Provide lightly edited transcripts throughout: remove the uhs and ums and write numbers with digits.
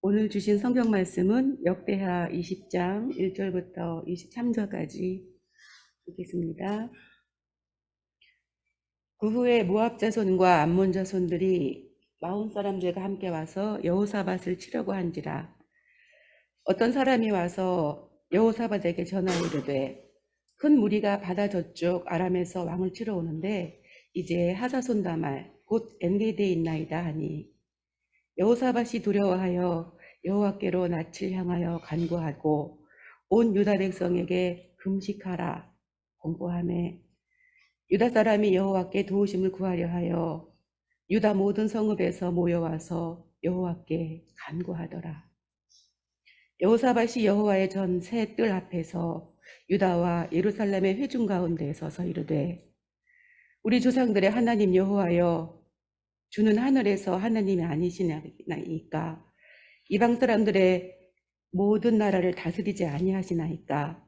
오늘 주신 성경 말씀은 역대하 20장 1절부터 23절까지 읽겠습니다. 그 후에 모압 자손과 암몬 자손들이 마온 사람들과 함께 와서 여호사밧을 치려고 한지라. 어떤 사람이 와서 여호사밧에게 전하이르되 큰 무리가 바다 저쪽 아람에서 왕을 치러 오는데 이제 하사손 다말 곧 엔게디에 있나이다 하니, 여호사밧이 두려워하여 여호와께로 낯을 향하여 간구하고 온 유다 백성에게 금식하라 공고하매, 유다 사람이 여호와께 도우심을 구하려 하여 유다 모든 성읍에서 모여와서 여호와께 간구하더라. 여호사밧이 여호와의 전 새 뜰 앞에서 유다와 예루살렘의 회중 가운데 서서 이르되, 우리 조상들의 하나님 여호와여, 주는 하늘에서 하나님이 아니시나이까? 이방 사람들의 모든 나라를 다스리지 아니하시나이까?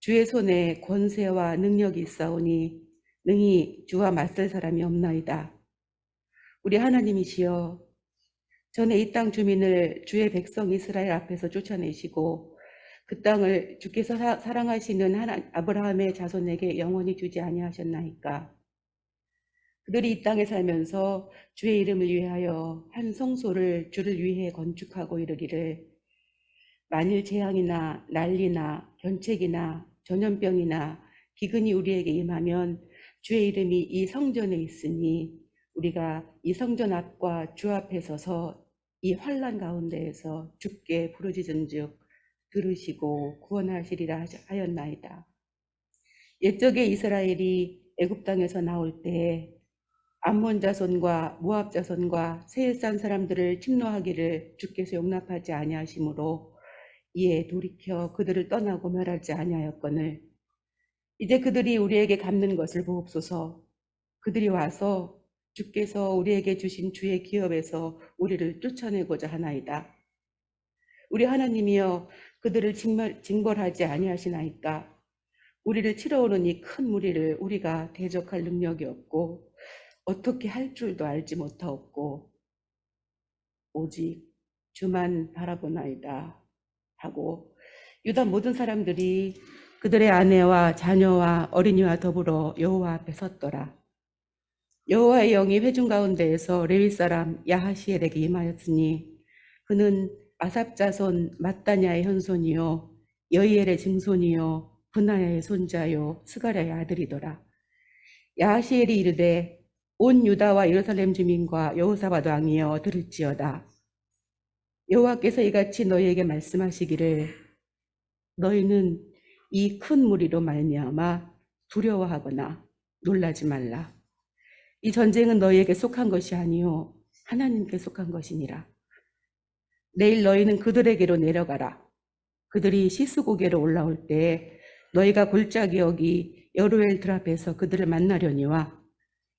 주의 손에 권세와 능력이 있사오니 능히 주와 맞설 사람이 없나이다. 우리 하나님이시여, 전에 이 땅 주민을 주의 백성 이스라엘 앞에서 쫓아내시고 그 땅을 주께서 사랑하시는 아브라함의 자손에게 영원히 주지 아니하셨나이까? 그들이 이 땅에 살면서 주의 이름을 위하여 한 성소를 주를 위해 건축하고 이르기를, 만일 재앙이나 난리나 변책이나 전염병이나 기근이 우리에게 임하면 주의 이름이 이 성전에 있으니 우리가 이 성전 앞과 주 앞에 서서 이 환난 가운데에서 주께 부르짖은즉 들으시고 구원하시리라 하였나이다. 옛적에 이스라엘이 애굽 땅에서 나올 때에 암몬 자손과 모압 자손과 세일산 사람들을 침노하기를 주께서 용납하지 아니하시므로 이에 돌이켜 그들을 떠나고 멸하지 아니하였거늘, 이제 그들이 우리에게 갚는 것을 보옵소서. 그들이 와서 주께서 우리에게 주신 주의 기업에서 우리를 쫓아내고자 하나이다. 우리 하나님이여, 그들을 징벌하지 아니하시나이까? 우리를 치러 오는 이 큰 무리를 우리가 대적할 능력이 없고 어떻게 할 줄도 알지 못하옵고 오직 주만 바라보나이다 하고, 유다 모든 사람들이 그들의 아내와 자녀와 어린이와 더불어 여호와 앞에 섰더라. 여호와의 영이 회중 가운데에서 레위 사람 야하시엘에게 임하였으니 그는 아삽 자손 마따냐의 현손이요 여이엘의 증손이요 분하야의 손자요 스가랴의 아들이더라. 야하시엘이 이르되, 온 유다와 예루살렘 주민과 여호사밧 왕이여 들을지어다. 여호와께서 이같이 너희에게 말씀하시기를, 너희는 이 큰 무리로 말미암아 두려워하거나 놀라지 말라. 이 전쟁은 너희에게 속한 것이 아니요 하나님께 속한 것이니라. 내일 너희는 그들에게로 내려가라. 그들이 시스고개로 올라올 때에 너희가 골짜기 여기 여루엘 들 앞에서 그들을 만나려니와,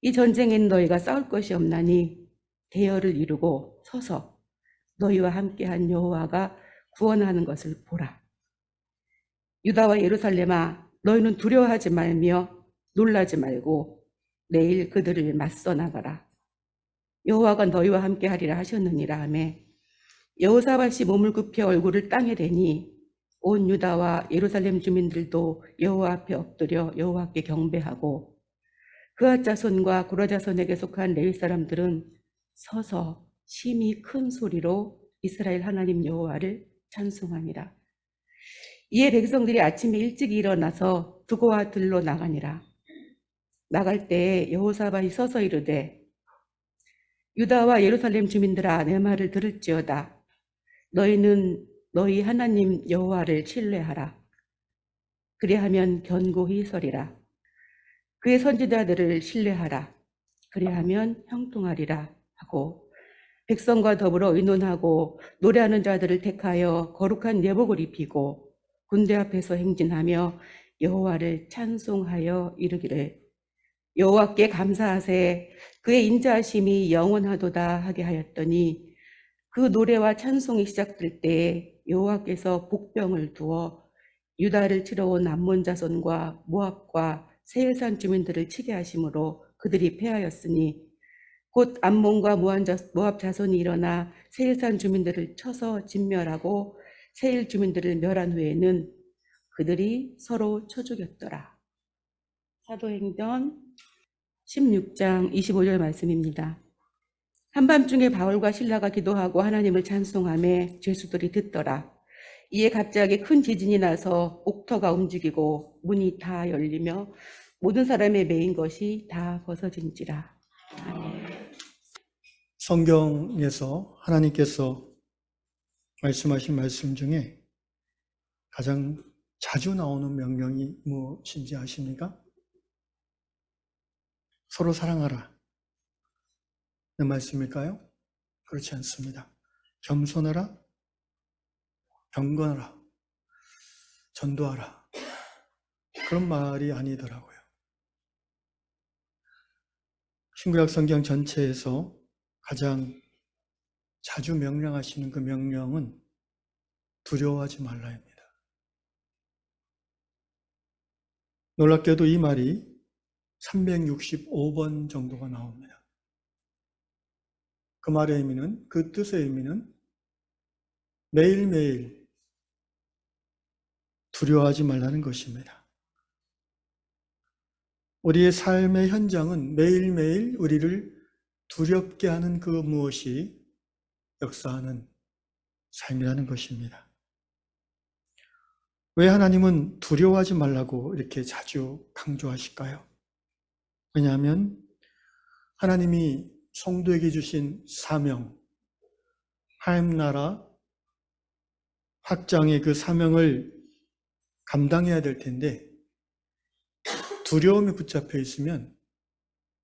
이 전쟁엔 너희가 싸울 것이 없나니 대열을 이루고 서서 너희와 함께한 여호와가 구원하는 것을 보라. 유다와 예루살렘아, 너희는 두려워하지 말며 놀라지 말고 내일 그들을 맞서 나가라. 여호와가 너희와 함께하리라 하셨느니라 하며, 여호사밧이 몸을 굽혀 얼굴을 땅에 대니 온 유다와 예루살렘 주민들도 여호와 앞에 엎드려 여호와께 경배하고, 그앗 자손과 고라 자손에게 속한 레위 사람들은 서서 심히 큰 소리로 이스라엘 하나님 여호와를 찬송하니라. 이에 백성들이 아침에 일찍 일어나서 두고와 들로 나가니라. 나갈 때에 여호사밧이 서서 이르되, 유다와 예루살렘 주민들아, 내 말을 들을지어다. 너희는 너희 하나님 여호와를 신뢰하라. 그리하면 견고히 서리라. 그의 선지자들을 신뢰하라. 그리하면 형통하리라 하고, 백성과 더불어 의논하고 노래하는 자들을 택하여 거룩한 예복을 입히고 군대 앞에서 행진하며 여호와를 찬송하여 이르기를, 여호와께 감사하세, 그의 인자하심이 영원하도다 하게 하였더니, 그 노래와 찬송이 시작될 때에 여호와께서 복병을 두어 유다를 치러 온 암몬 자손과 모압과 세일산 주민들을 치게 하심으로 그들이 패하였으니, 곧 암몬과 모압 자손이 일어나 세일산 주민들을 쳐서 진멸하고 세일 주민들을 멸한 후에는 그들이 서로 쳐 죽였더라. 사도행전 16장 25절 말씀입니다. 한밤중에 바울과 실라가 기도하고 하나님을 찬송하며 죄수들이 듣더라. 이에 갑자기 큰 지진이 나서 옥터가 움직이고 문이 다 열리며 모든 사람의 매인 것이 다 벗어진지라. 아멘. 성경에서 하나님께서 말씀하신 말씀 중에 가장 자주 나오는 명령이 무엇인지 아십니까? 서로 사랑하라. 그 말씀일까요? 그렇지 않습니다. 겸손하라, 경건하라, 전도하라. 그런 말이 아니더라고요. 신구약 성경 전체에서 가장 자주 명령하시는 그 명령은 두려워하지 말라입니다. 놀랍게도 이 말이 365번 정도가 나옵니다. 그 말의 의미는, 그 뜻의 의미는 매일매일 두려워하지 말라는 것입니다. 우리의 삶의 현장은 매일매일 우리를 두렵게 하는 그 무엇이 역사하는 삶이라는 것입니다. 왜 하나님은 두려워하지 말라고 이렇게 자주 강조하실까요? 왜냐하면 하나님이 성도에게 주신 사명, 하나님 나라 확장의 그 사명을 감당해야 될 텐데 두려움에 붙잡혀 있으면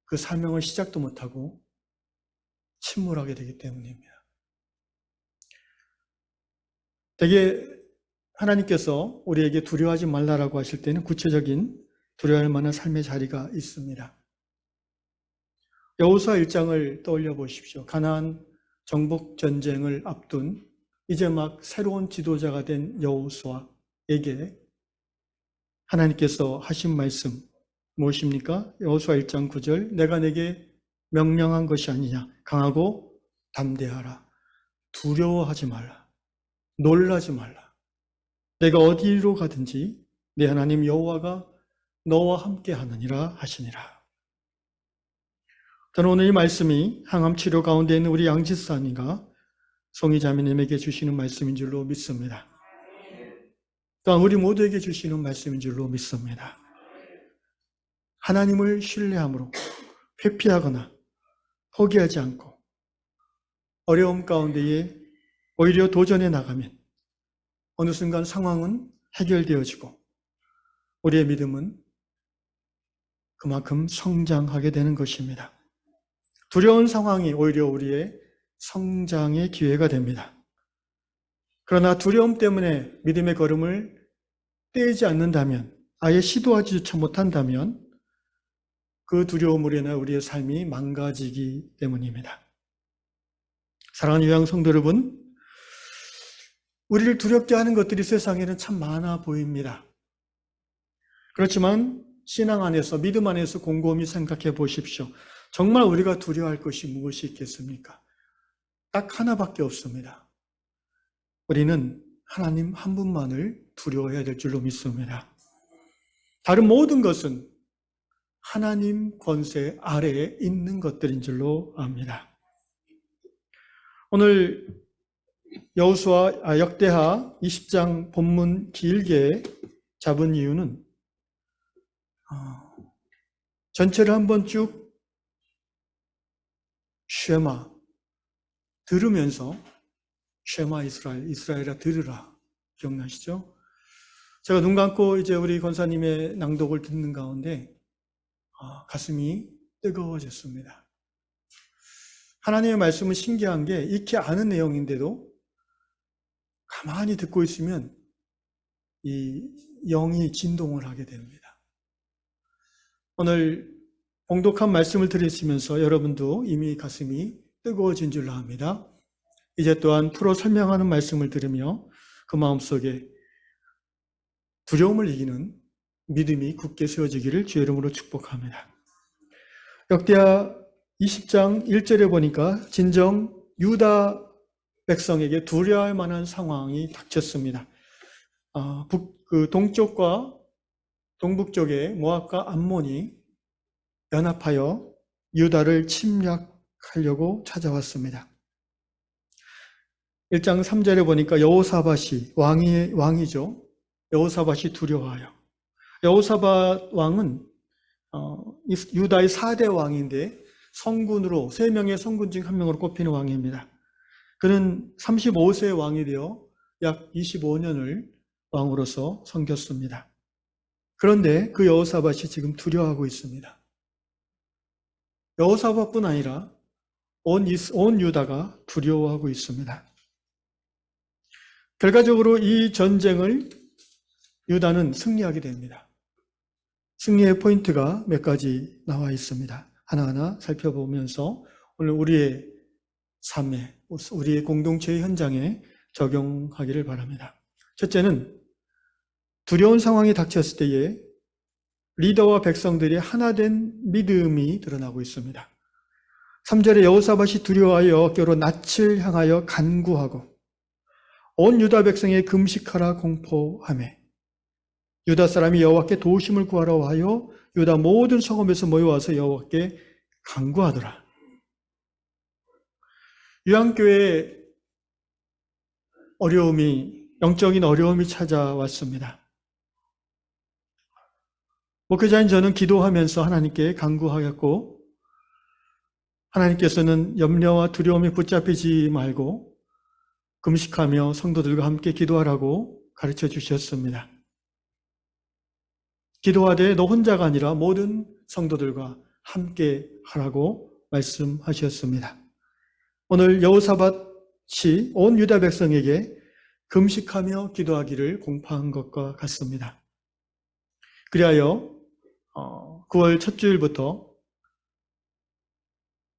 그 사명을 시작도 못하고 침몰하게 되기 때문입니다. 되게 하나님께서 우리에게 두려워하지 말라라고 하실 때는 구체적인 두려워할 만한 삶의 자리가 있습니다. 여호수아 1장을 떠올려 보십시오. 가나안 정복 전쟁을 앞둔 이제 막 새로운 지도자가 된 여호수아에게 하나님께서 하신 말씀 무엇입니까? 여호수아 1장 9절 내가 내게 명령한 것이 아니냐. 강하고 담대하라. 두려워하지 말라. 놀라지 말라. 내가 어디로 가든지 내 하나님 여호와가 너와 함께 하느니라 하시니라. 저는 오늘 이 말씀이 항암 치료 가운데 있는 우리 양지사님과 송이자매님에게 주시는 말씀인 줄로 믿습니다. 또한 우리 모두에게 주시는 말씀인 줄로 믿습니다. 하나님을 신뢰함으로 회피하거나 포기하지 않고 어려움 가운데에 오히려 도전해 나가면 어느 순간 상황은 해결되어지고 우리의 믿음은 그만큼 성장하게 되는 것입니다. 두려운 상황이 오히려 우리의 성장의 기회가 됩니다. 그러나 두려움 때문에 믿음의 걸음을 떼지 않는다면, 아예 시도하지조차 못한다면 그 두려움으로 인해 우리의 삶이 망가지기 때문입니다. 사랑하는 유양 성도 여러분, 우리를 두렵게 하는 것들이 세상에는 참 많아 보입니다. 그렇지만 신앙 안에서, 믿음 안에서 곰곰이 생각해 보십시오. 정말 우리가 두려워할 것이 무엇이 있겠습니까? 딱 하나밖에 없습니다. 우리는 하나님 한 분만을 두려워해야 될 줄로 믿습니다. 다른 모든 것은 하나님 권세 아래에 있는 것들인 줄로 압니다. 오늘 역대하 20장 본문 길게 잡은 이유는 전체를 한번 쭉 쉐마 들으면서 쉐마 이스라엘아 들으라. 기억나시죠? 제가 눈 감고 이제 우리 권사님의 낭독을 듣는 가운데 가슴이 뜨거워졌습니다. 하나님의 말씀은 신기한 게 익히 아는 내용인데도 가만히 듣고 있으면 이 영이 진동을 하게 됩니다. 오늘 봉독한 말씀을 들으시면서 여러분도 이미 가슴이 뜨거워진 줄로 압니다. 이제 또한 풀어 설명하는 말씀을 들으며 그 마음속에 두려움을 이기는 믿음이 굳게 세워지기를 주의 이름으로 축복합니다. 역대하 20장 1절에 보니까 진정 유다 백성에게 두려워할 만한 상황이 닥쳤습니다. 동쪽과 동북 쪽에 모압과 암몬이 연합하여 유다를 침략하려고 찾아왔습니다. 1장 3절에 보니까 여호사밧이 왕이죠. 여호사밧이 두려워하여. 여호사밧 왕은 유다의 4대 왕인데 성군으로 3명의 성군 중 1명으로 꼽히는 왕입니다. 그는 35세 왕이 되어 약 25년을 왕으로서 섬겼습니다. 그런데 그 여호사밧이 지금 두려워하고 있습니다. 여호사밧뿐 아니라 온 유다가 두려워하고 있습니다. 결과적으로 이 전쟁을 유다는 승리하게 됩니다. 승리의 포인트가 몇 가지 나와 있습니다. 하나하나 살펴보면서 오늘 우리의 삶에, 우리의 공동체의 현장에 적용하기를 바랍니다. 첫째는 두려운 상황이 닥쳤을 때에 리더와 백성들이 하나된 믿음이 드러나고 있습니다. 3절에 여호사밧이 두려워하여 어깨로 낯을 향하여 간구하고 온 유다 백성에 금식하라 공포하매 유다 사람이 여호와께 도우심을 구하러 하여 유다 모든 성읍에서 모여와서 여호와께 간구하더라. 유한교회에 영적인 어려움이 찾아왔습니다. 목회자인 저는 기도하면서 하나님께 간구하였고 하나님께서는 염려와 두려움에 붙잡히지 말고 금식하며 성도들과 함께 기도하라고 가르쳐 주셨습니다. 기도하되 너 혼자가 아니라 모든 성도들과 함께 하라고 말씀하셨습니다. 오늘 여호사밧이 온 유다 백성에게 금식하며 기도하기를 공포한 것과 같습니다. 그리하여 9월 첫 주일부터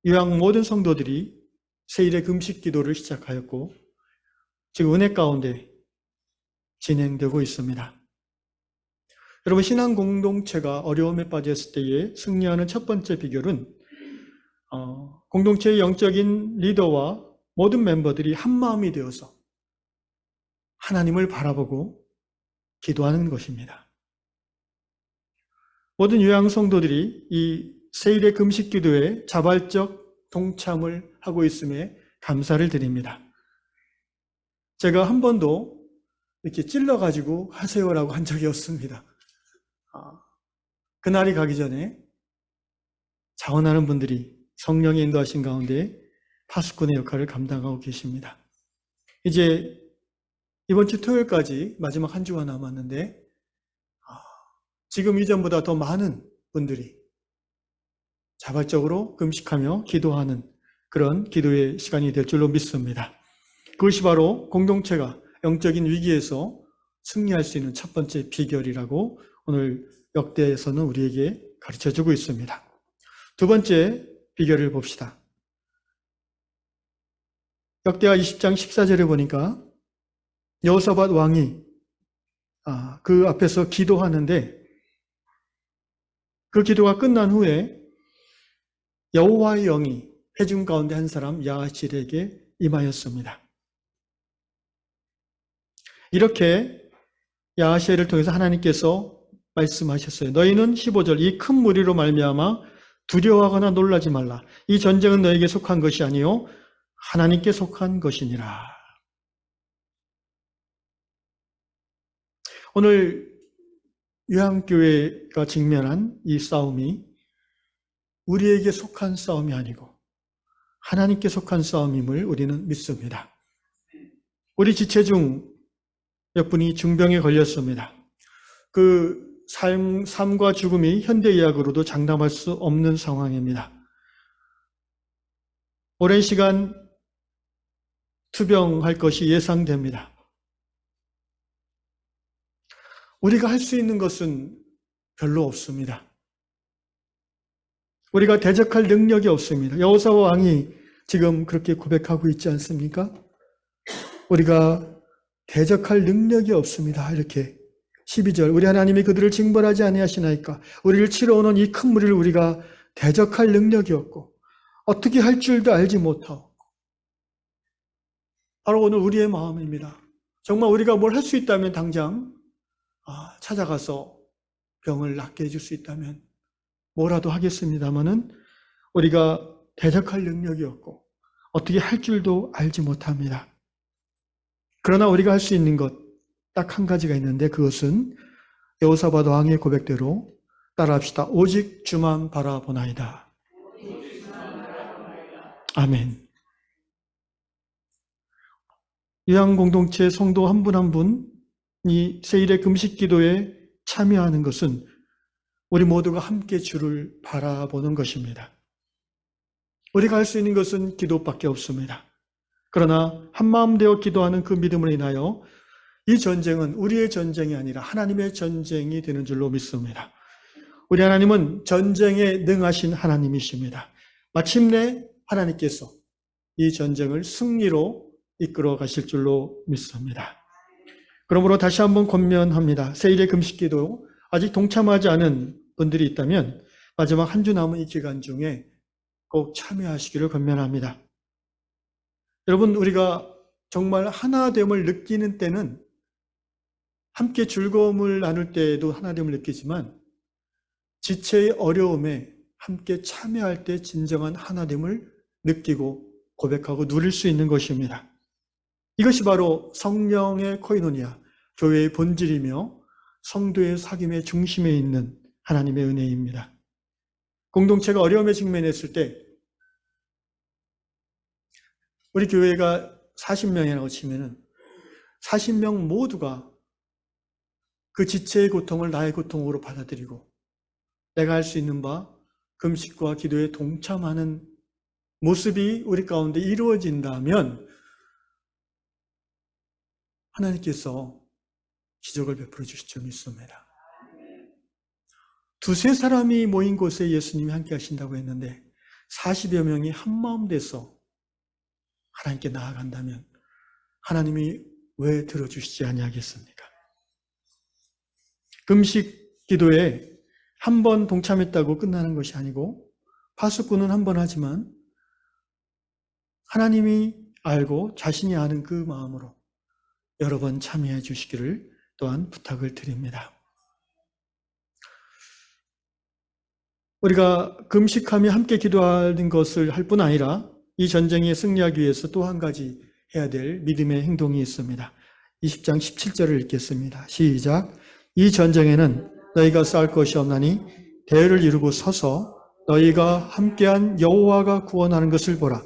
유양 모든 성도들이 세일의 금식 기도를 시작하였고 지금 은혜 가운데 진행되고 있습니다. 여러분, 신앙 공동체가 어려움에 빠졌을 때에 승리하는 첫 번째 비결은 공동체의 영적인 리더와 모든 멤버들이 한마음이 되어서 하나님을 바라보고 기도하는 것입니다. 모든 유양 성도들이 이 세일의 금식 기도에 자발적 동참을 하고 있음에 감사를 드립니다. 제가 한 번도 이렇게 찔러가지고 하세요라고 한 적이 없습니다. 그날이 가기 전에 자원하는 분들이 성령의 인도하신 가운데 파수꾼의 역할을 감당하고 계십니다. 이제 이번 주 토요일까지 마지막 한 주가 남았는데 지금 이전보다 더 많은 분들이 자발적으로 금식하며 기도하는 그런 기도의 시간이 될 줄로 믿습니다. 그것이 바로 공동체가 영적인 위기에서 승리할 수 있는 첫 번째 비결이라고 오늘 역대에서는 우리에게 가르쳐주고 있습니다. 두 번째 비결을 봅시다. 역대하 20장 14절에 보니까 여호사밧 왕이 그 앞에서 기도하는데 그 기도가 끝난 후에 여호와의 영이 회중 가운데 한 사람 야하실에게 임하였습니다. 이렇게 야하실을 통해서 하나님께서 말씀하셨어요. 너희는 15절 이 큰 무리로 말미암아 두려워하거나 놀라지 말라. 이 전쟁은 너에게 속한 것이 아니요 하나님께 속한 것이니라. 오늘 유한교회가 직면한 이 싸움이 우리에게 속한 싸움이 아니고 하나님께 속한 싸움임을 우리는 믿습니다. 우리 지체 중 몇 분이 중병에 걸렸습니다. 그 삶과 죽음이 현대의학으로도 장담할 수 없는 상황입니다. 오랜 시간 투병할 것이 예상됩니다. 우리가 할 수 있는 것은 별로 없습니다. 우리가 대적할 능력이 없습니다. 여호사밧 왕이 지금 그렇게 고백하고 있지 않습니까? 우리가 대적할 능력이 없습니다. 이렇게 12절 우리 하나님이 그들을 징벌하지 아니하시나이까 우리를 치러 오는 이 큰 무리를 우리가 대적할 능력이 없고 어떻게 할 줄도 알지 못하고, 바로 오늘 우리의 마음입니다. 정말 우리가 뭘 할 수 있다면 당장 찾아가서 병을 낫게 해줄 수 있다면 뭐라도 하겠습니다마는 우리가 대적할 능력이 없고 어떻게 할 줄도 알지 못합니다. 그러나 우리가 할 수 있는 것 딱 한 가지가 있는데, 그것은 여호사밧 왕의 고백대로 따라합시다. 오직 주만 바라보나이다. 아멘. 유양 공동체 성도 한 분 한 분이 세일의 금식 기도에 참여하는 것은 우리 모두가 함께 주를 바라보는 것입니다. 우리가 할 수 있는 것은 기도밖에 없습니다. 그러나 한마음 되어 기도하는 그 믿음으로 인하여 이 전쟁은 우리의 전쟁이 아니라 하나님의 전쟁이 되는 줄로 믿습니다. 우리 하나님은 전쟁에 능하신 하나님이십니다. 마침내 하나님께서 이 전쟁을 승리로 이끌어 가실 줄로 믿습니다. 그러므로 다시 한번 권면합니다. 세일의 금식기도 아직 동참하지 않은 분들이 있다면 마지막 한 주 남은 이 기간 중에 꼭 참여하시기를 권면합니다. 여러분, 우리가 정말 하나됨을 느끼는 때는 함께 즐거움을 나눌 때에도 하나됨을 느끼지만 지체의 어려움에 함께 참여할 때 진정한 하나됨을 느끼고 고백하고 누릴 수 있는 것입니다. 이것이 바로 성령의 코이노니아, 교회의 본질이며 성도의 사귐의 중심에 있는 하나님의 은혜입니다. 공동체가 어려움에 직면했을 때 우리 교회가 40명이라고 치면은 40명 모두가 그 지체의 고통을 나의 고통으로 받아들이고 내가 할 수 있는 바 금식과 기도에 동참하는 모습이 우리 가운데 이루어진다면 하나님께서 기적을 베풀어 주실 줄 믿습니다. 두세 사람이 모인 곳에 예수님이 함께 하신다고 했는데 40여 명이 한마음 돼서 하나님께 나아간다면 하나님이 왜 들어주시지 아니하겠습니까? 금식 기도에 한 번 동참했다고 끝나는 것이 아니고 파수꾼은 한 번 하지만 하나님이 알고 자신이 아는 그 마음으로 여러 번 참여해 주시기를 또한 부탁을 드립니다. 우리가 금식하며 함께 기도하는 것을 할 뿐 아니라 이 전쟁에 승리하기 위해서 또 한 가지 해야 될 믿음의 행동이 있습니다. 20장 17절을 읽겠습니다. 시작. 이 전쟁에는 너희가 싸울 것이 없나니 대열을 이루고 서서 너희가 함께한 여호와가 구원하는 것을 보라.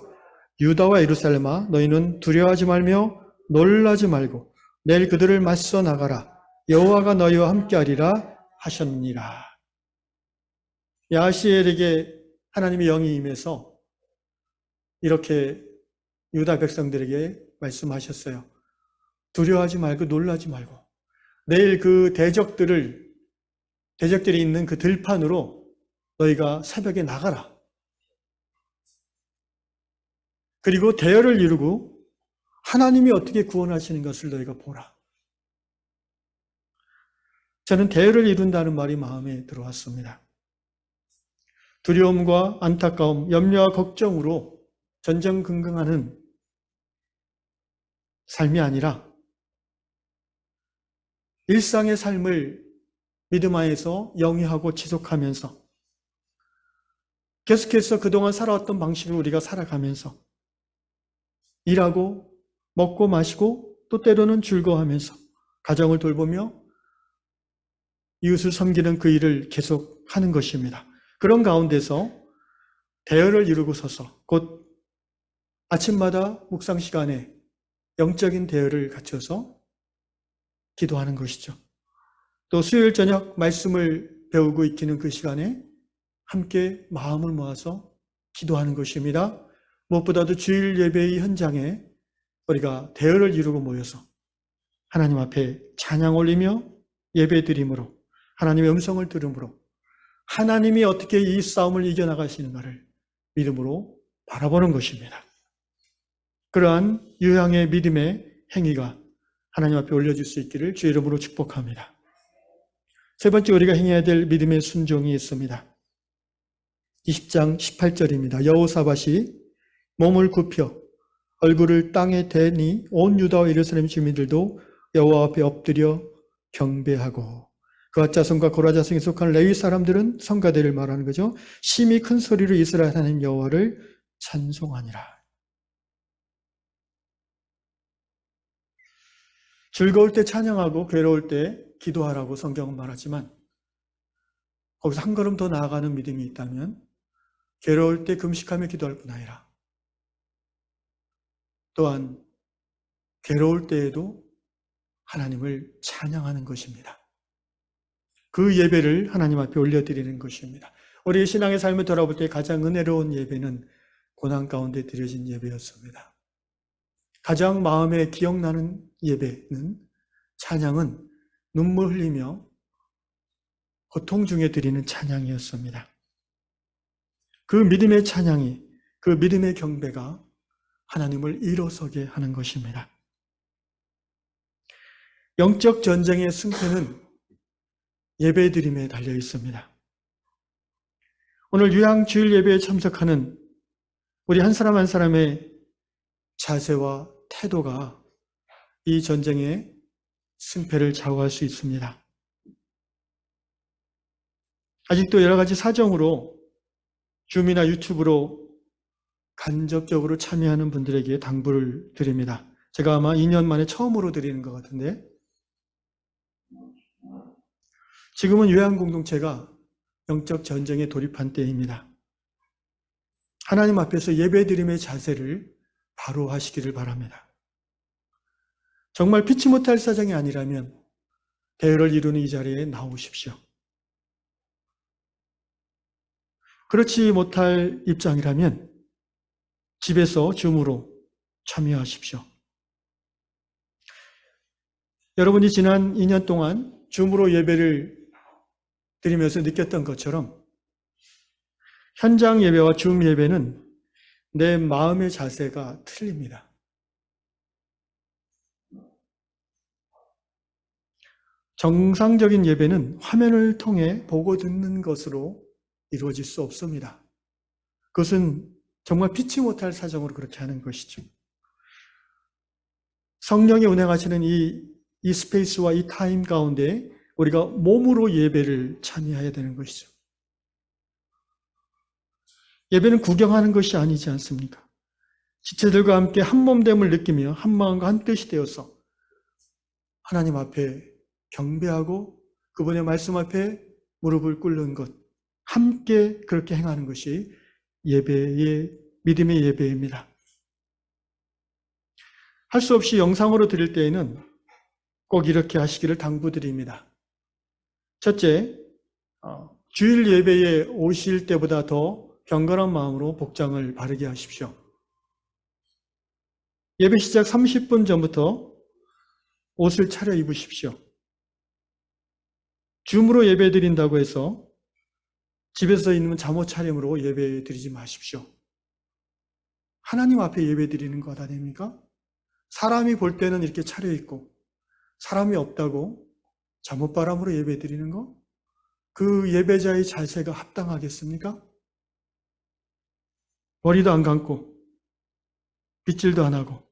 유다와 예루살렘아, 너희는 두려워하지 말며 놀라지 말고 내일 그들을 맞서 나가라. 여호와가 너희와 함께하리라 하셨느니라. 야하시엘에게 하나님의 영이 임해서 이렇게 유다 백성들에게 말씀하셨어요. 두려워하지 말고 놀라지 말고 내일 그 대적들이 있는 그 들판으로 너희가 새벽에 나가라. 그리고 대열을 이루고 하나님이 어떻게 구원하시는 것을 너희가 보라. 저는 대열을 이룬다는 말이 마음에 들어왔습니다. 두려움과 안타까움, 염려와 걱정으로 전전긍긍하는 삶이 아니라 일상의 삶을 믿음 안에서 영위하고 지속하면서 계속해서 그동안 살아왔던 방식을 우리가 살아가면서 일하고 먹고 마시고 또 때로는 즐거워하면서 가정을 돌보며 이웃을 섬기는 그 일을 계속하는 것입니다. 그런 가운데서 대열을 이루고 서서 곧 아침마다 묵상 시간에 영적인 대열을 갖춰서 기도하는 것이죠. 또 수요일 저녁 말씀을 배우고 익히는 그 시간에 함께 마음을 모아서 기도하는 것입니다. 무엇보다도 주일 예배의 현장에 우리가 대열을 이루고 모여서 하나님 앞에 찬양 올리며 예배 드림으로 하나님의 음성을 들음으로 하나님이 어떻게 이 싸움을 이겨나가시는가를 믿음으로 바라보는 것입니다. 그러한 유향의 믿음의 행위가 하나님 앞에 올려줄 수 있기를 주의 이름으로 축복합니다. 세 번째 우리가 행해야 될 믿음의 순종이 있습니다. 20장 18절입니다. 여호사밧이 몸을 굽혀 얼굴을 땅에 대니 온 유다와 예루살렘 주민들도 여호와 앞에 엎드려 경배하고, 그앗 자손과 고라 자손에 속한 레위 사람들은 성가대를 말하는 거죠. 심히 큰 소리로 이스라엘 하나님 여호와를 찬송하니라. 즐거울 때 찬양하고 괴로울 때 기도하라고 성경은 말하지만, 거기서 한 걸음 더 나아가는 믿음이 있다면 괴로울 때 금식하며 기도할 뿐 아니라 또한 괴로울 때에도 하나님을 찬양하는 것입니다. 그 예배를 하나님 앞에 올려드리는 것입니다. 우리의 신앙의 삶을 돌아볼 때 가장 은혜로운 예배는 고난 가운데 드려진 예배였습니다. 가장 마음에 기억나는 예배는, 찬양은 눈물 흘리며 고통 중에 드리는 찬양이었습니다. 그 믿음의 찬양이, 그 믿음의 경배가 하나님을 일어서게 하는 것입니다. 영적 전쟁의 승패는 예배드림에 달려 있습니다. 오늘 유양 주일 예배에 참석하는 우리 한 사람 한 사람의 자세와 태도가 이 전쟁의 승패를 좌우할 수 있습니다. 아직도 여러 가지 사정으로 줌이나 유튜브로 간접적으로 참여하는 분들에게 당부를 드립니다. 제가 아마 2년 만에 처음으로 드리는 것 같은데, 지금은 요양 공동체가 영적 전쟁에 돌입한 때입니다. 하나님 앞에서 예배드림의 자세를 바로 하시기를 바랍니다. 정말 피치 못할 사정이 아니라면 대열을 이루는 이 자리에 나오십시오. 그렇지 못할 입장이라면 집에서 줌으로 참여하십시오. 여러분이 지난 2년 동안 줌으로 예배를 드리면서 느꼈던 것처럼 현장 예배와 줌 예배는 내 마음의 자세가 틀립니다. 정상적인 예배는 화면을 통해 보고 듣는 것으로 이루어질 수 없습니다. 그것은 정말 피치 못할 사정으로 그렇게 하는 것이죠. 성령이 운행하시는 이 스페이스와 이 타임 가운데 우리가 몸으로 예배를 참여해야 되는 것이죠. 예배는 구경하는 것이 아니지 않습니까? 지체들과 함께 한 몸됨을 느끼며 한 마음과 한 뜻이 되어서 하나님 앞에 경배하고 그분의 말씀 앞에 무릎을 꿇는 것, 함께 그렇게 행하는 것이 믿음의 예배입니다. 할 수 없이 영상으로 드릴 때에는 꼭 이렇게 하시기를 당부드립니다. 첫째, 주일 예배에 오실 때보다 더 경건한 마음으로 복장을 바르게 하십시오. 예배 시작 30분 전부터 옷을 차려 입으십시오. 줌으로 예배 드린다고 해서 집에서 있는 잠옷 차림으로 예배 드리지 마십시오. 하나님 앞에 예배 드리는 것 아닙니까? 사람이 볼 때는 이렇게 차려입고 사람이 없다고 잠옷바람으로 예배 드리는 거? 그 예배자의 자세가 합당하겠습니까? 머리도 안 감고 빗질도 안 하고.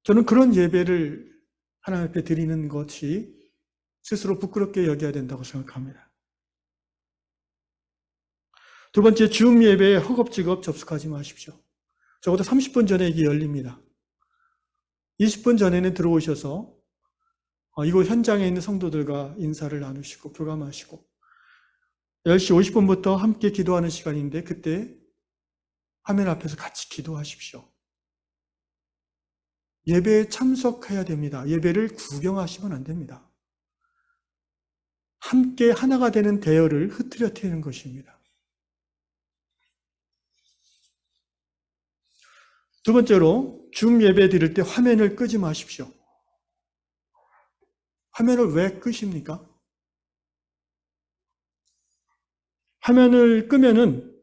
저는 그런 예배를 하나님 앞에 드리는 것이 스스로 부끄럽게 여겨야 된다고 생각합니다. 두 번째, 줌 예배에 허겁지겁 접속하지 마십시오. 적어도 30분 전에 이게 열립니다. 20분 전에는 들어오셔서 이곳 현장에 있는 성도들과 인사를 나누시고 교감하시고 10시 50분부터 함께 기도하는 시간인데 그때 화면 앞에서 같이 기도하십시오. 예배에 참석해야 됩니다. 예배를 구경하시면 안 됩니다. 함께 하나가 되는 대열을 흐트러뜨리는 것입니다. 두 번째로, 줌 예배 드릴 때 화면을 끄지 마십시오. 화면을 왜 끄십니까? 화면을 끄면은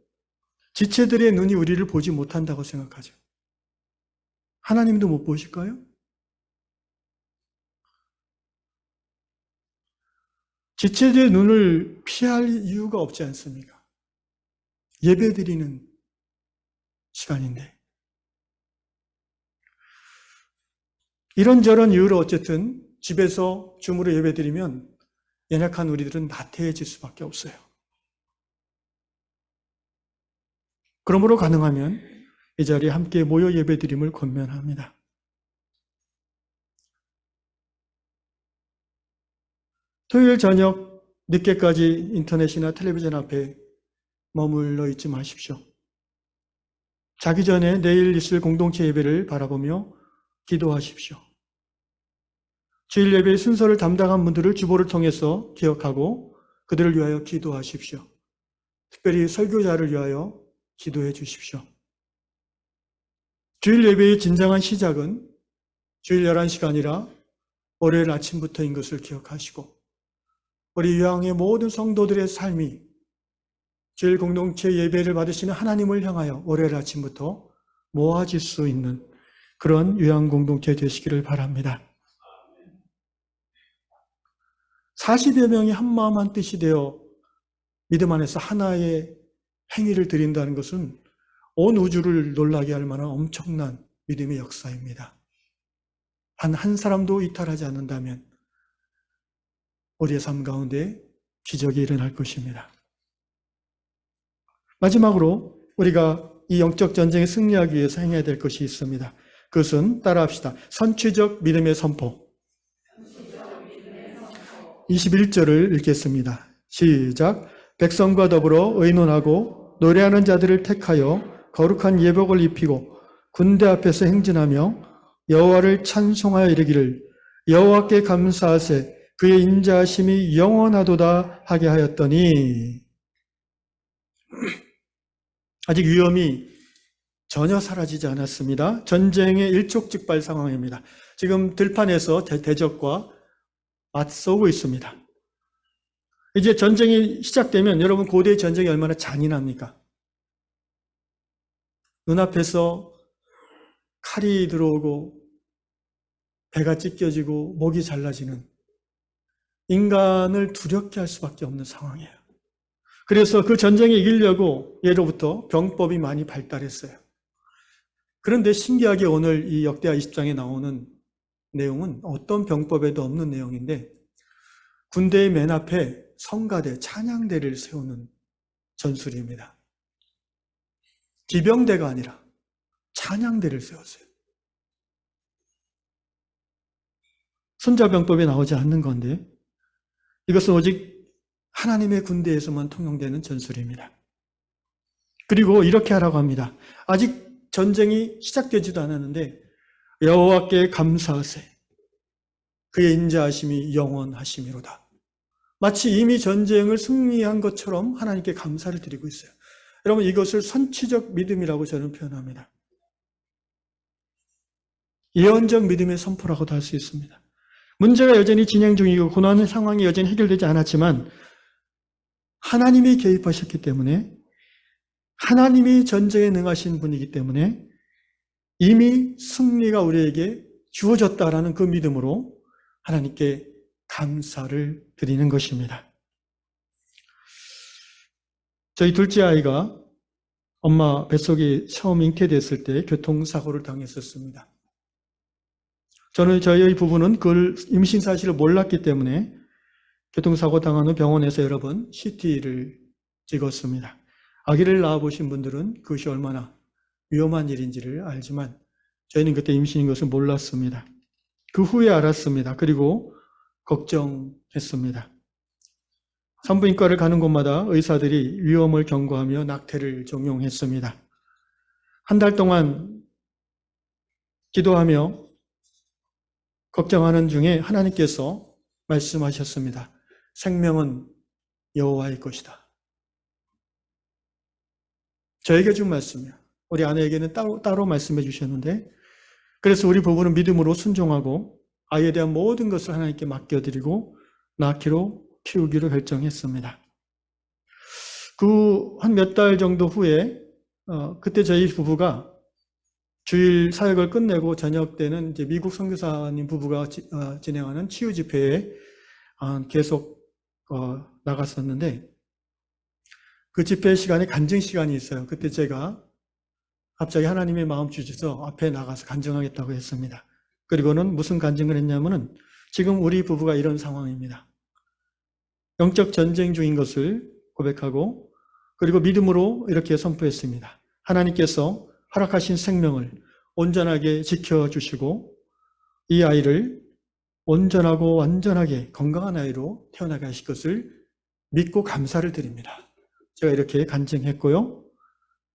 지체들의 눈이 우리를 보지 못한다고 생각하죠. 하나님도 못 보실까요? 지체들의 눈을 피할 이유가 없지 않습니까? 예배드리는 시간인데. 이런저런 이유로 어쨌든 집에서 줌으로 예배드리면 연약한 우리들은 나태해질 수밖에 없어요. 그러므로 가능하면 이 자리에 함께 모여 예배드림을 권면합니다. 토요일 저녁 늦게까지 인터넷이나 텔레비전 앞에 머물러 있지 마십시오. 자기 전에 내일 있을 공동체 예배를 바라보며 기도하십시오. 주일 예배의 순서를 담당한 분들을 주보를 통해서 기억하고 그들을 위하여 기도하십시오. 특별히 설교자를 위하여 기도해 주십시오. 주일 예배의 진정한 시작은 주일 11시가 아니라 월요일 아침부터인 것을 기억하시고 우리 유황의 모든 성도들의 삶이 주일 공동체 예배를 받으시는 하나님을 향하여 월요일 아침부터 모아질 수 있는 그런 유황 공동체 되시기를 바랍니다. 40여 명이 한마음 한뜻이 되어 믿음 안에서 하나의 행위를 드린다는 것은 온 우주를 놀라게 할 만한 엄청난 믿음의 역사입니다. 단 한 사람도 이탈하지 않는다면 우리의 삶 가운데 기적이 일어날 것입니다. 마지막으로 우리가 이 영적 전쟁에 승리하기 위해서 행해야 될 것이 있습니다. 그것은 따라합시다. 선취적 믿음의 선포. 21절을 읽겠습니다. 시작. 백성과 더불어 의논하고 노래하는 자들을 택하여 거룩한 예복을 입히고 군대 앞에서 행진하며 여호와를 찬송하여 이르기를 여호와께 감사하세 그의 인자하심이 영원하도다 하게 하였더니 아직 위험이 전혀 사라지지 않았습니다. 전쟁의 일촉즉발 상황입니다. 지금 들판에서 대적과 맞서고 있습니다. 이제 전쟁이 시작되면 여러분 고대 전쟁이 얼마나 잔인합니까? 눈앞에서 칼이 들어오고 배가 찢겨지고 목이 잘라지는 인간을 두렵게 할 수밖에 없는 상황이에요. 그래서 그 전쟁에 이기려고 예로부터 병법이 많이 발달했어요. 그런데 신기하게 오늘 이 역대하 20장에 나오는 내용은 어떤 병법에도 없는 내용인데 군대의 맨 앞에 성가대, 찬양대를 세우는 전술입니다. 기병대가 아니라 찬양대를 세웠어요. 손자병법에 나오지 않는 건데 이것은 오직 하나님의 군대에서만 통용되는 전술입니다. 그리고 이렇게 하라고 합니다. 아직 전쟁이 시작되지도 않았는데 여호와께 감사하세 그의 인자하심이 영원하심이로다. 마치 이미 전쟁을 승리한 것처럼 하나님께 감사를 드리고 있어요. 여러분 이것을 선취적 믿음이라고 저는 표현합니다. 예언적 믿음의 선포라고도 할 수 있습니다. 문제가 여전히 진행 중이고 고난의 상황이 여전히 해결되지 않았지만 하나님이 개입하셨기 때문에 하나님이 전쟁에 능하신 분이기 때문에 이미 승리가 우리에게 주어졌다라는 그 믿음으로 하나님께 감사를 드리는 것입니다. 저희 둘째 아이가 엄마 뱃속에 처음 잉태됐을 때 교통사고를 당했었습니다. 저희 부부는 그 임신 사실을 몰랐기 때문에 교통사고 당한 후 병원에서 여러 번 CT를 찍었습니다. 아기를 낳아보신 분들은 그것이 얼마나 위험한 일인지를 알지만 저희는 그때 임신인 것을 몰랐습니다. 그 후에 알았습니다. 그리고 걱정했습니다. 산부인과를 가는 곳마다 의사들이 위험을 경고하며 낙태를 종용했습니다. 한 달 동안 기도하며 걱정하는 중에 하나님께서 말씀하셨습니다. 생명은 여호와의 것이다. 저에게 준 말씀이야. 우리 아내에게는 따로 말씀해 주셨는데 그래서 우리 부부는 믿음으로 순종하고 아이에 대한 모든 것을 하나님께 맡겨드리고 낳기로 키우기로 결정했습니다. 그 한 몇 달 정도 후에 그때 저희 부부가 주일 사역을 끝내고 저녁 때는 이제 미국 선교사님 부부가 진행하는 치유 집회에 계속 나갔었는데 그 집회 시간에 간증 시간이 있어요. 그때 제가 갑자기 하나님의 마음 주셔서 앞에 나가서 간증하겠다고 했습니다. 그리고는 무슨 간증을 했냐면은 지금 우리 부부가 이런 상황입니다. 영적 전쟁 중인 것을 고백하고 그리고 믿음으로 이렇게 선포했습니다. 하나님께서 허락하신 생명을 온전하게 지켜주시고 이 아이를 온전하고 완전하게 건강한 아이로 태어나게 하실 것을 믿고 감사를 드립니다. 제가 이렇게 간증했고요.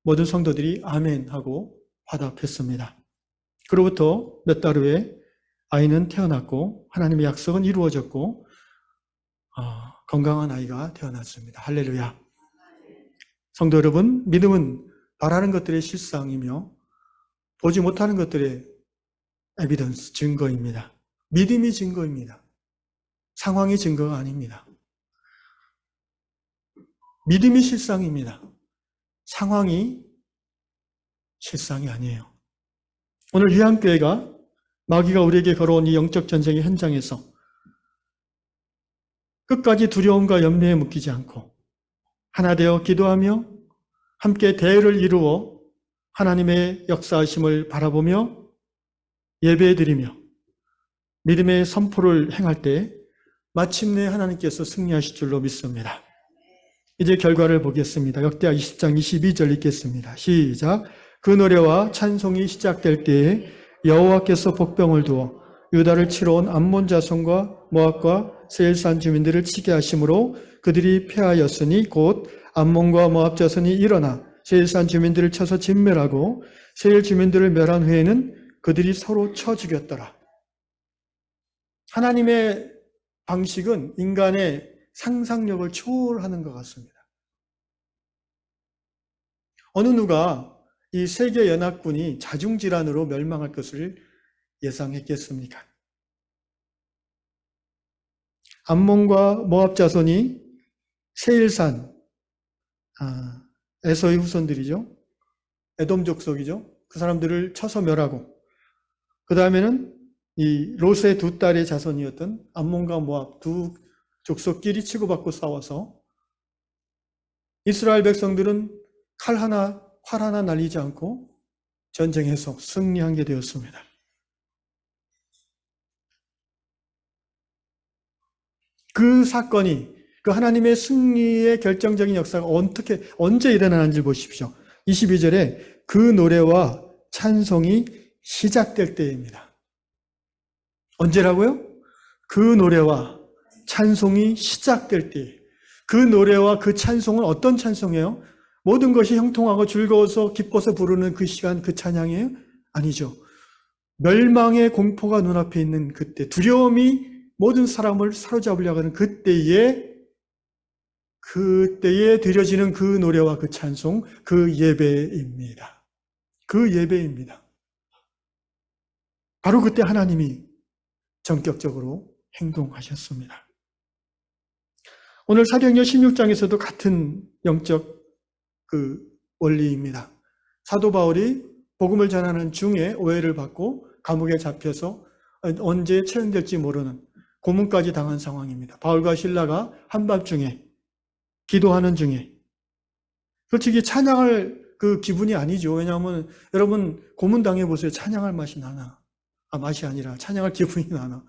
모든 성도들이 아멘 하고 화답했습니다. 그로부터 몇 달 후에 아이는 태어났고 하나님의 약속은 이루어졌고 건강한 아이가 태어났습니다. 할렐루야. 성도 여러분, 믿음은 바라는 것들의 실상이며 보지 못하는 것들의 에비던스, 증거입니다. 믿음이 증거입니다. 상황이 증거가 아닙니다. 믿음이 실상입니다. 상황이 실상이 아니에요. 오늘 위안교회가 마귀가 우리에게 걸어온 이 영적 전쟁의 현장에서 끝까지 두려움과 염려에 묶이지 않고 하나 되어 기도하며 함께 대회를 이루어 하나님의 역사하심을 바라보며 예배드리며 믿음의 선포를 행할 때 마침내 하나님께서 승리하실 줄로 믿습니다. 이제 결과를 보겠습니다. 역대하 20장 22절 읽겠습니다. 시작. 그 노래와 찬송이 시작될 때에 여호와께서 복병을 두어 유다를 치러 온 암몬 자손과 모압과 세일산 주민들을 치게 하심으로 그들이 패하였으니 곧 암몬과 모압 자손이 일어나 세일산 주민들을 쳐서 진멸하고 세일 주민들을 멸한 후에는 그들이 서로 쳐 죽였더라. 하나님의 방식은 인간의 상상력을 초월하는 것 같습니다. 어느 누가 이 세계 연합군이 자중질환으로 멸망할 것을 예상했겠습니까? 암몬과 모압 자손이 세일산, 에서의 후손들이죠. 에돔 족속이죠. 그 사람들을 쳐서 멸하고 그 다음에는 이 롯의 두 딸의 자손이었던 암몬과 모압 두 족속끼리 치고받고 싸워서 이스라엘 백성들은 칼 하나, 활 하나 날리지 않고 전쟁에서 승리한 게 되었습니다. 그 사건이, 그 하나님의 승리의 결정적인 역사가 언제 일어나는지 보십시오. 22절에 그 노래와 찬송이 시작될 때입니다. 언제라고요? 그 노래와 찬송이 시작될 때. 그 노래와 그 찬송은 어떤 찬송이에요? 모든 것이 형통하고 즐거워서 기뻐서 부르는 그 시간, 그 찬양이에요? 아니죠. 멸망의 공포가 눈앞에 있는 그때, 두려움이 모든 사람을 사로잡으려고 하는 그때에 드려지는 그 노래와 그 찬송, 그 예배입니다. 그 예배입니다. 바로 그때 하나님이 전격적으로 행동하셨습니다. 오늘 사도행전 16장에서도 같은 영적 그 원리입니다. 사도 바울이 복음을 전하는 중에 오해를 받고 감옥에 잡혀서 언제 처형될지 모르는 고문까지 당한 상황입니다. 바울과 실라가 한밤중에 기도하는 중에 솔직히 찬양할 그 기분이 아니죠. 왜냐하면 여러분 고문 당해보세요. 찬양할 맛이 나나? 맛이 아니라 찬양할 기분이 나나?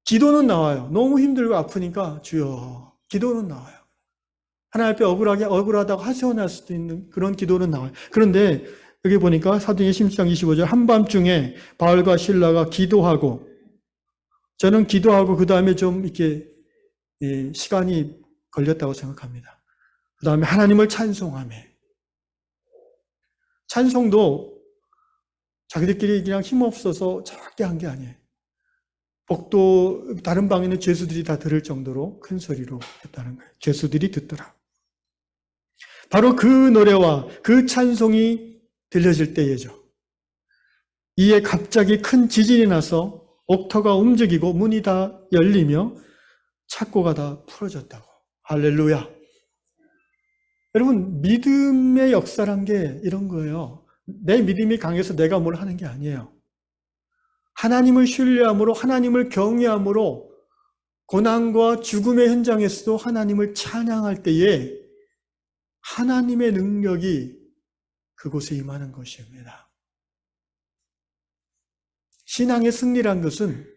기도는 나와요. 너무 힘들고 아프니까 주여 기도는 나와요. 하나님 앞에 억울하다고 하소연할 수도 있는 그런 기도는 나와요. 그런데 여기 보니까 사도행전 16장 25절 한밤중에 바울과 실라가 기도하고 저는 기도하고 그 다음에 좀 이렇게 시간이 걸렸다고 생각합니다. 그 다음에 하나님을 찬송하며 찬송도 자기들끼리 그냥 힘없어서 작게 한 게 아니에요. 복도 다른 방에 있는 죄수들이 다 들을 정도로 큰 소리로 했다는 거예요. 죄수들이 듣더라. 바로 그 노래와 그 찬송이 들려질 때예죠. 이에 갑자기 큰 지진이 나서 옥터가 움직이고 문이 다 열리며 창고가 다 풀어졌다고. 할렐루야. 여러분 믿음의 역사란 게 이런 거예요. 내 믿음이 강해서 내가 뭘 하는 게 아니에요. 하나님을 신뢰함으로 하나님을 경외함으로 고난과 죽음의 현장에서도 하나님을 찬양할 때에 하나님의 능력이 그곳에 임하는 것입니다. 신앙의 승리란 것은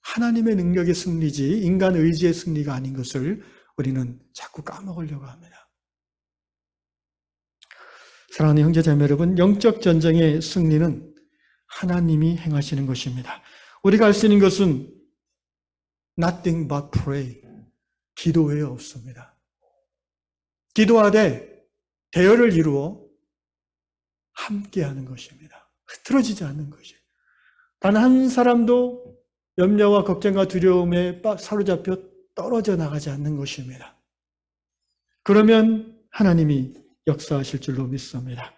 하나님의 능력의 승리지 인간 의지의 승리가 아닌 것을 우리는 자꾸 까먹으려고 합니다. 사랑하는 형제자매 여러분, 영적 전쟁의 승리는 하나님이 행하시는 것입니다. 우리가 할 수 있는 것은 nothing but pray, 기도 외에 없습니다. 기도하되 대열을 이루어 함께하는 것입니다. 흐트러지지 않는 것이에요. 단 한 사람도 염려와 걱정과 두려움에 사로잡혀 떨어져 나가지 않는 것입니다. 그러면 하나님이 역사하실 줄로 믿습니다.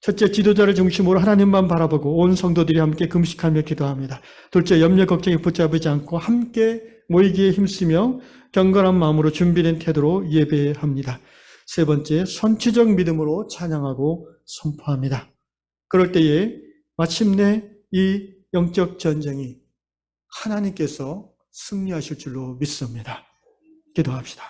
첫째, 지도자를 중심으로 하나님만 바라보고 온 성도들이 함께 금식하며 기도합니다. 둘째, 염려 걱정에 붙잡히지 않고 함께 모이기에 힘쓰며 경건한 마음으로 준비된 태도로 예배합니다. 세 번째, 선취적 믿음으로 찬양하고 선포합니다. 그럴 때에 마침내 이 영적 전쟁이 하나님께서 승리하실 줄로 믿습니다. 기도합시다.